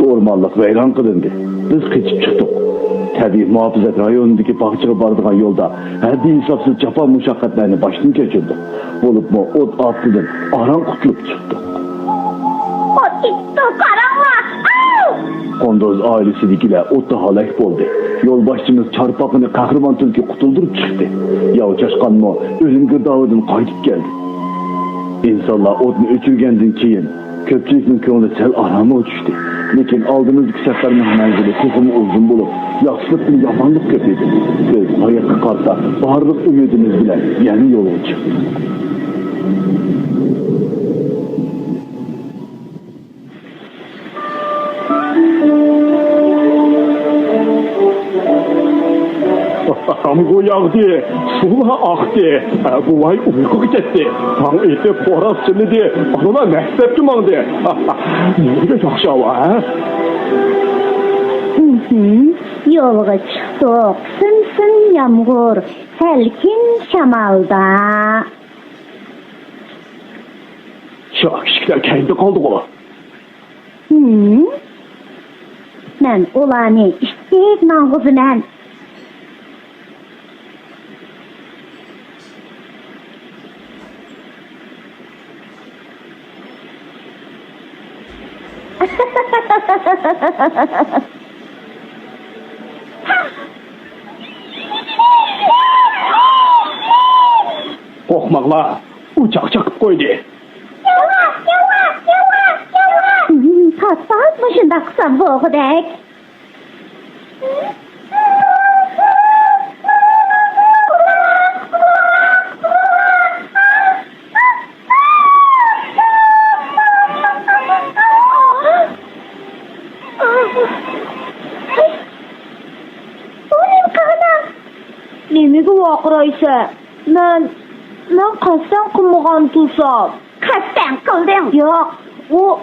Ormanlık veyran kılındı. Biz kaçıp çıktık. Tabii muhafızat rayonundaki bahçeye bardığan yolda her bir insafsız çapa muşakkatlerini başını geçirdik. Olup mu ot atlıdır, aran kutulup çıktık. Ot gitti, karanlık. Kondoz ailesidikiler otta halak oldu. Yolbaşçımız çarpakını kahraman Türk'ü kutuldurup çıktı. Yağı çaşkan mı ölüm gırdağıdın kaydıp geldi. İnsanlar otunu ötürgendin keyin köpçülükün köyünde sel arama uçuştu. Lekin aldığımız seferinin menzili kısmı uzun bulup yaxşılık ve yamanlık köpeydi. Biz hayatı karta bağırlık ümidimiz bile yeni yola çıktı. Hamgu yağdı, sular aktı, bu vay uyku gitti. Tan eti poras çınladı, anına mektep tümandı. Ne de yaxşı hava, ha? Yolga çıktık, sın yağmur, selkin şamalda. Şu kişiler kendi kaldı ola. Ben ulanı isteyip nağızınan. Korkmakla uçak çakıp koydu. Yavaş. Tatbaz başında kısa boğdek. Nemi bu vakıraysa? Ben kasten kılmıgan tutsam. Kasten kıldın? Yok, o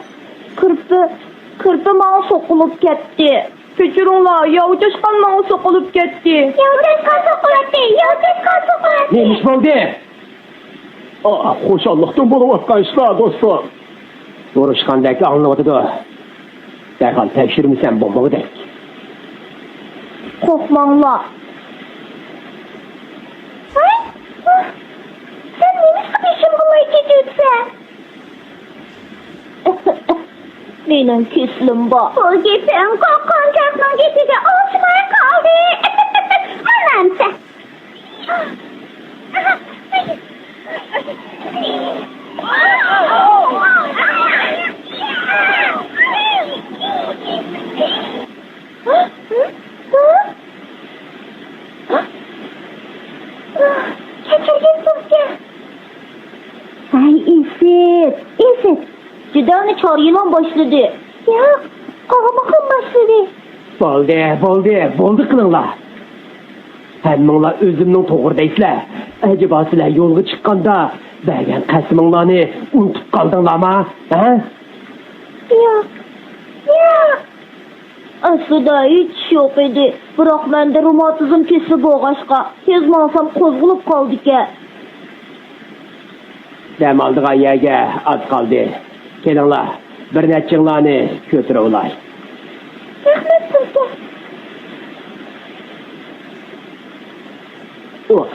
kırpı mağa sokulup gitti. Keçironlar, yavuşkan mağa sokulup gitti. Yavuşkan sokulup gitti. Neymiş oldu? Hoşallıktan bulup atkan işler dostum. Yoruşkandaki anlamadı da. Derhal tekşirmişsen bombalı denk. Korkmanla. Sen neymiş kıpışın bulay gidiyorsun? Benim küslüm bu. O gitsin korkacaksın gidince alçmaya kaldı. Anam sen. Geçirgin Türkçe. Ay İsip. Cidden çar yılan başladı. Ya kavmakın başladı. Boldu kılınla. Hemminglar özümnün toğırdaysizlar. Acaba sizler yolga çıkkanda bergen qasminglarni unutup qaldinglarmi? Ha? Yok. Aslında hiç yok edi. Bırak bende romatizm kesip boğaçka. Kezmansam kozgulup kaldı ki. Dem aldığa yerge az kaldı. Kelinglar, bir neçinglarni kötürü olay. Rahmet Sultan.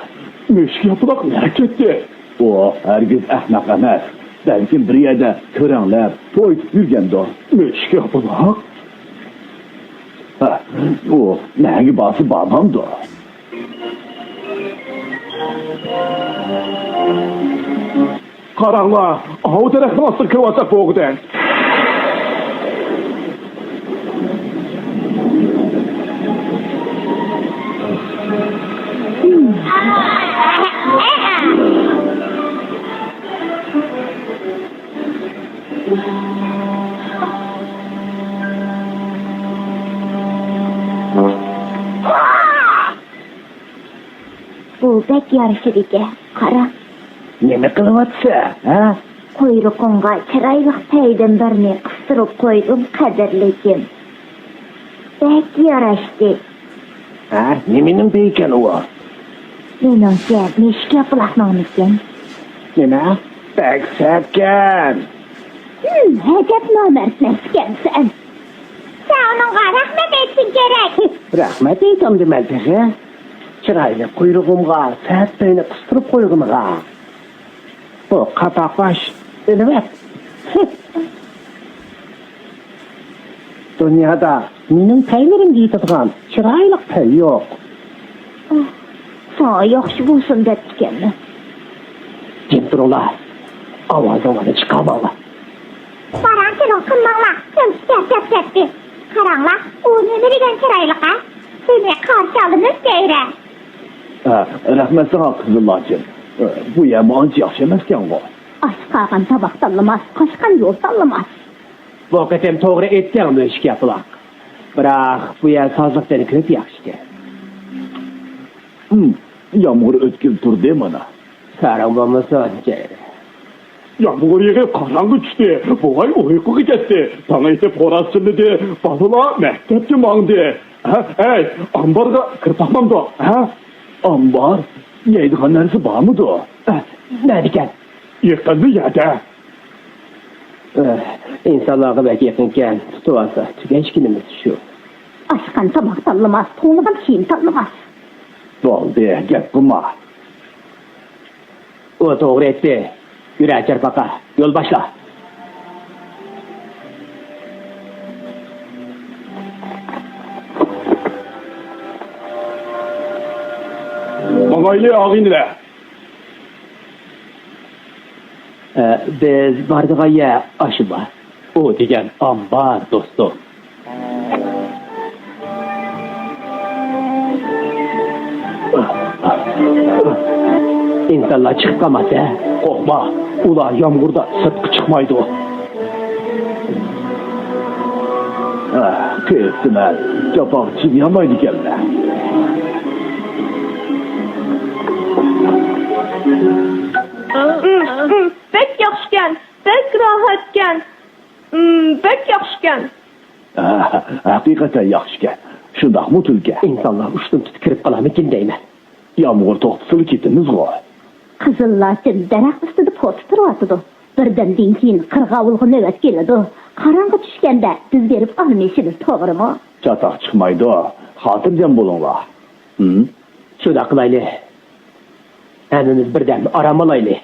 Müşk yapılak merak etti. O herkes ahmak emas. Belki bir yerde törenler, toy yürgende. Müşk yapılak? O neygi bası babamdı. Karanlığa, o taraftan asıl kıvasa boğden. Bu bek yarışı dike. Kara. Neme kılıvatsa, ha? Kuyruğunga çıraylık peygamberini kıstırıp koydum kaderlikim. Bek yaraştı. Ha, nimenin deyken o? Menimcha, meshga buloqnomikan. Nima? Taksatkan. Hajat nomer ekansan. Sen onunğa rahmet etsin gerek. Rahmat aytam demaldiga. Chiroyli quyrug'imga saatlayni qistirib qo'yg'imga. Bu qapoqbash nima? Dunyoda mening taylerimga yetadigan chiroyli pay yo'q. Sana yaxshi bo'lsin debdikanmi? Jim turinglar. Ovozingni chiqarmanglar. Barantilon qilmanglar. Ketdi. Qaranglar, u nima degan chiroyliqa? Seni qarshi olamiz deyra. Rahmat sana qizillacım. Bu yem anca yaxşı emasken o. Aç qalğan tabaq tanlamas, qoşqan yo'l tanlamas. Bu qatam to'g'ri aytganmi ishga quloq. Biroq bu yer sozliqdan ko'p yaxshi. Yağmur ötkil turdi mana. Sarang bo'lmasa jayri. Yağmur yağıp karanlık düştü. Bu ay uyku gitti. Bana ise poraz çınladı. Bazıla mektepçi mandı. Ey, ambarga kırpakmam da. Ambar, yeydiğen neresi bağ mı da? Ne diken? Yıkıldı yerde. İnsanlarga belki yakınken tutuvarsa tükençkinimiz şu. Aşqan tabaq tanlamas, to'ng'an kiyim tanlamas. Doldu, gep kılma. O doğru etti. Yüreğe çarpaka. Yol başla. Mavaylı ağinle. Biz bardığ'a ye aşı var. O degen ambar dostum. İnsanlar çıkamaz he. Korkma. Ula yağmurda sırtkı çıkmaydı o. Kesime, capak çiğneyemaydı gelme. Bek yaxşıkan, bek rahatkan, bek yaxşıkan. Hakikaten yaxşıken. Şundak mı Tülke? İnsanlar uçtum tutkirip kalamıkin deymen. Yağmur toxtusul ketimiz o. Qizillarchin daraxt ustida poti turyotidi. Birdandan keyin qirg'ovul navbat keladi. Qarang'i tushganda biz berib olmaysizlar, to'g'rimi? Çatak çıkmaydı o. Hatırcan bulunla. Şöyle kılaylı. Hemimiz birden aramalaylı.